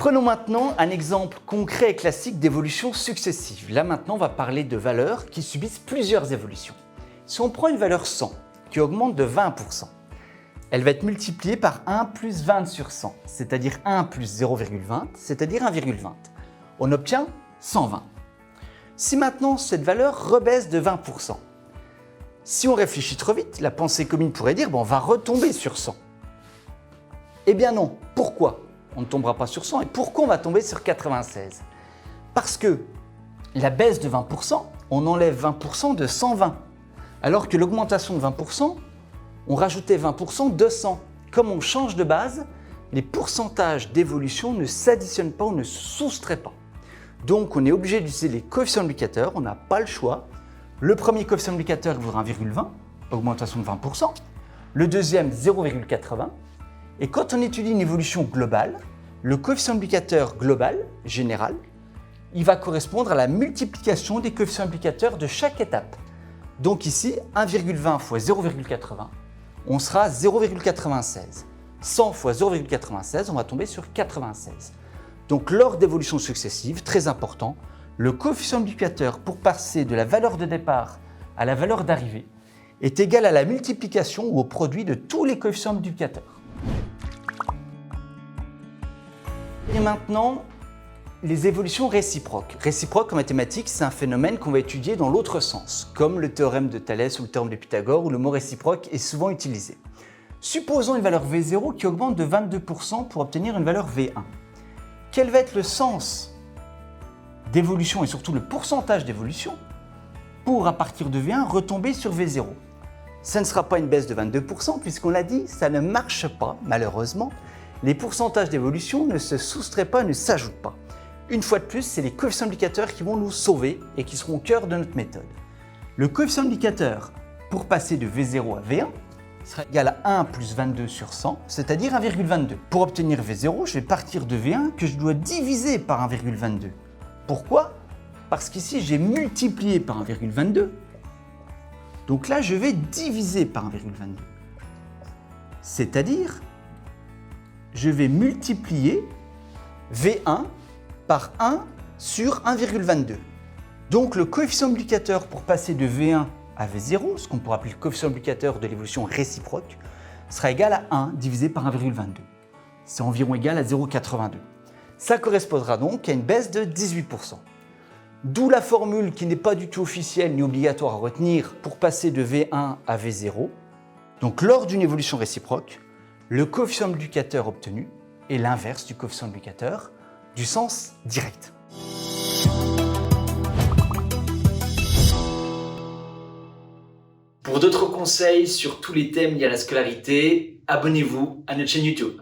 Prenons maintenant un exemple concret et classique d'évolution successive. Là maintenant, on va parler de valeurs qui subissent plusieurs évolutions. Si on prend une valeur 100 qui augmente de 20%, elle va être multipliée par 1 plus 20 sur 100, c'est-à-dire 1 plus 0,20, c'est-à-dire 1,20. On obtient 120. Si maintenant cette valeur rebaisse de 20%, si on réfléchit trop vite, la pensée commune pourrait dire on va retomber sur 100. Eh bien non. Pourquoi on ne tombera pas sur 100 et pourquoi on va tomber sur 96? Parce que la baisse de 20%, on enlève 20% de 120, alors que l'augmentation de 20%, on rajoutait 20% de 100. Comme on change de base, les pourcentages d'évolution ne s'additionnent pas ou ne se soustraient pas. Donc on est obligé d'utiliser les coefficients multiplicateurs, on n'a pas le choix. Le premier coefficient multiplicateur vaudra 1,20, augmentation de 20%. Le deuxième, 0,80. Et quand on étudie une évolution globale, le coefficient multiplicateur global, général, il va correspondre à la multiplication des coefficients multiplicateurs de chaque étape. Donc ici, 1,20 fois 0,80, on sera à 0,96. 100 fois 0,96, on va tomber sur 96. Donc lors d'évolutions successives, très important, le coefficient multiplicateur pour passer de la valeur de départ à la valeur d'arrivée est égal à la multiplication ou au produit de tous les coefficients multiplicateurs. Et maintenant, les évolutions réciproques. Réciproque en mathématiques, c'est un phénomène qu'on va étudier dans l'autre sens, comme le théorème de Thalès ou le théorème de Pythagore où le mot réciproque est souvent utilisé. Supposons une valeur V0 qui augmente de 22% pour obtenir une valeur V1. Quel va être le sens d'évolution et surtout le pourcentage d'évolution pour, à partir de V1, retomber sur V0? Ça ne sera pas une baisse de 22% puisqu'on l'a dit, ça ne marche pas, malheureusement. Les pourcentages d'évolution ne se soustraient pas, ne s'ajoutent pas. Une fois de plus, c'est les coefficients multiplicateurs qui vont nous sauver et qui seront au cœur de notre méthode. Le coefficient multiplicateur pour passer de V0 à V1 sera égal à 1 plus 22 sur 100, c'est-à-dire 1,22. Pour obtenir V0, je vais partir de V1 que je dois diviser par 1,22. Pourquoi? Parce qu'ici, j'ai multiplié par 1,22. Donc là, je vais diviser par 1,22. C'est-à-dire, je vais multiplier V1 par 1 sur 1,22. Donc le coefficient multiplicateur pour passer de V1 à V0, ce qu'on pourrait appeler le coefficient multiplicateur de l'évolution réciproque, sera égal à 1 divisé par 1,22. C'est environ égal à 0,82. Ça correspondra donc à une baisse de 18%. D'où la formule qui n'est pas du tout officielle ni obligatoire à retenir pour passer de V1 à V0. Donc lors d'une évolution réciproque, le coefficient multiplicateur obtenu est l'inverse du coefficient multiplicateur du sens direct. Pour d'autres conseils sur tous les thèmes liés à la scolarité, abonnez-vous à notre chaîne YouTube.